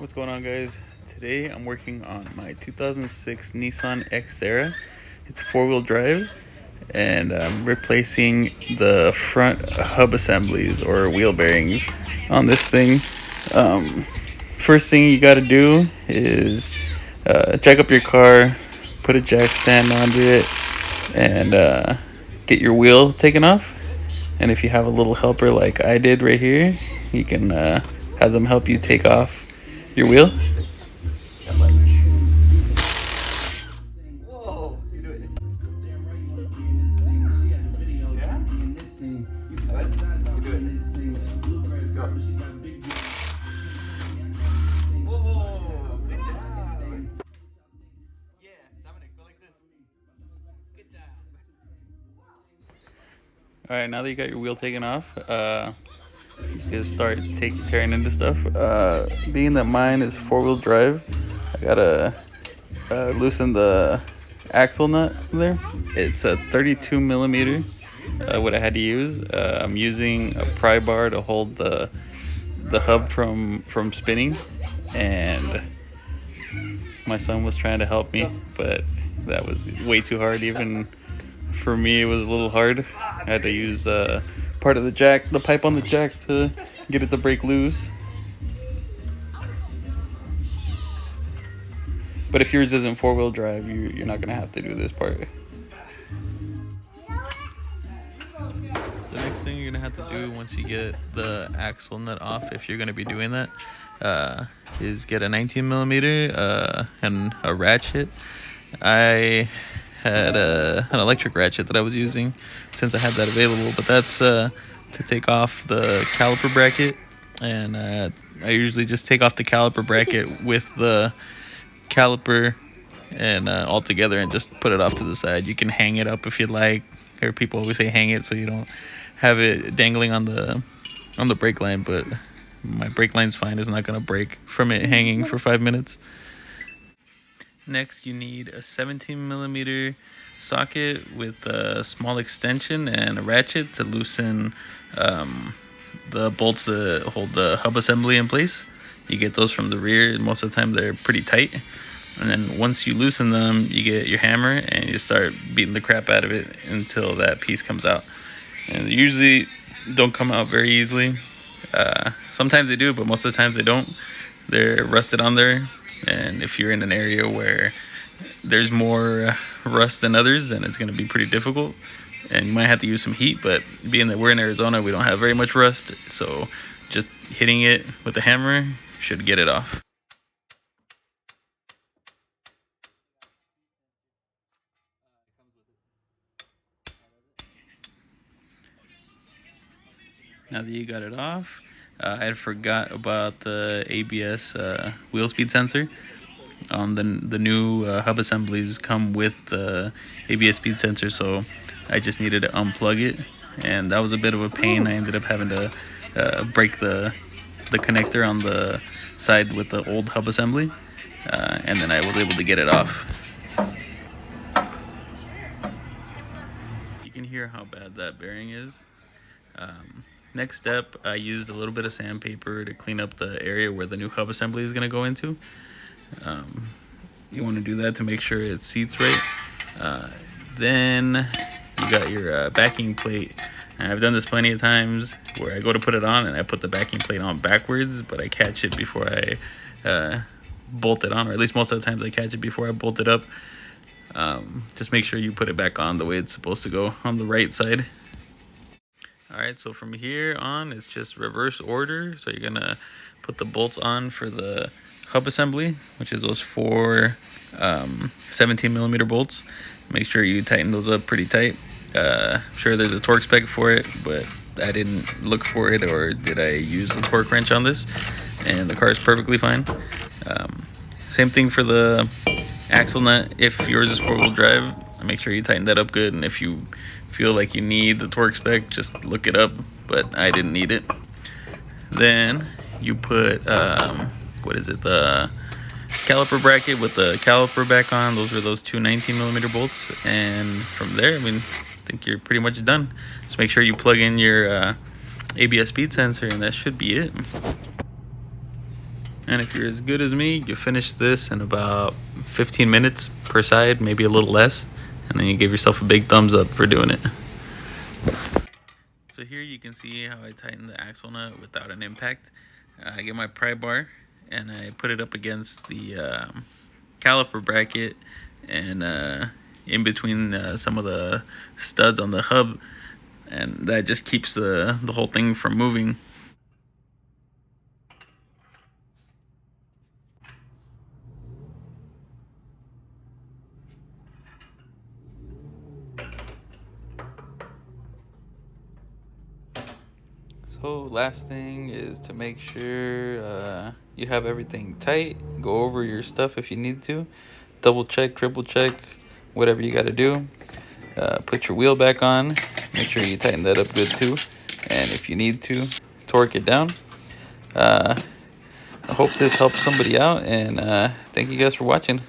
What's going on, guys? Today I'm working on my 2006 Nissan Xterra. It's four-wheel drive, and I'm replacing the front hub assemblies or wheel bearings on this thing. First thing you got to do is jack up your car, put a jack stand onto it, and get your wheel taken off. And if you have a little helper like I did right here, you can have them help you take off your wheel. Whoa, you do it. Yeah? Let's do it. Let's go. Whoa, good job. Yeah, Dominic, go like this. Good job. All right, now that you got your wheel taken off, you can start tearing into stuff. Being that mine is four-wheel drive, I gotta loosen the axle nut there. It's a 32 millimeter. What I had to use. I'm using a pry bar to hold the hub from spinning, and my son was trying to help me, but that was way too hard. Even for me, it was a little hard. I had to use part of the pipe on the jack to get it to break loose. But if yours isn't four-wheel drive, you're not gonna have to do this part. The next thing you're gonna have to do once you get the axle nut off, if you're gonna be doing that, is get a 19 millimeter and a ratchet. I had an electric ratchet that I was using since I had that available, but that's to take off the caliper bracket, and I usually just take off the caliper bracket with the caliper and all together and just put it off to the side. You can hang it up if you'd like, or people always say hang it so you don't have it dangling on the brake line, but my brake line's fine. It's not going to break from it hanging for 5 minutes. Next, you need a 17 millimeter socket with a small extension and a ratchet to loosen the bolts that hold the hub assembly in place. You get those from the rear. Most of the time they're pretty tight. And then once you loosen them, you get your hammer and you start beating the crap out of it until that piece comes out. And they usually don't come out very easily. Sometimes they do, but most of the times they don't. They're rusted on there. And if you're in an area where there's more rust than others, then it's going to be pretty difficult. And you might have to use some heat, but being that we're in Arizona, we don't have very much rust. So just hitting it with a hammer should get it off. Now that you got it off, I had forgot about the ABS wheel speed sensor. The new hub assemblies come with the ABS speed sensor, so I just needed to unplug it, and that was a bit of a pain. I ended up having to break the connector on the side with the old hub assembly, and then I was able to get it off. You can hear how bad that bearing is. Next step, I used a little bit of sandpaper to clean up the area where the new hub assembly is going to go into. You want to do that to make sure it seats right. Then you got your backing plate. And I've done this plenty of times where I go to put it on and I put the backing plate on backwards, but I catch it before I bolt it on, or at least most of the times I catch it before I bolt it up. Just make sure you put it back on the way it's supposed to go, on the right side. Alright, so from here on, it's just reverse order. So you're going to put the bolts on for the hub assembly, which is those four 17 millimeter bolts. Make sure you tighten those up pretty tight. I'm sure there's a torque spec for it, but I didn't look for it, or did I use the torque wrench on this? And the car is perfectly fine. Same thing for the axle nut. If yours is four-wheel drive, make sure you tighten that up good, and if you feel like you need the torque spec, just look it up, but I didn't need it. Then you put the caliper bracket with the caliper back on. Those are those two 19 millimeter bolts, and from there, I think you're pretty much done. Just make sure you plug in your ABS speed sensor, and that should be it. And if you're as good as me, you finish this in about 15 minutes per side, maybe a little less, and then you give yourself a big thumbs up for doing it. So here you can see how I tighten the axle nut without an impact. I get my pry bar and I put it up against the caliper bracket and in between some of the studs on the hub, and that just keeps the whole thing from moving. So last thing is to make sure you have everything tight. Go over your stuff if you need to. Double check, triple check, whatever you got to do. Put your wheel back on. Make sure you tighten that up good too. And if you need to, torque it down. I hope this helps somebody out, and thank you guys for watching.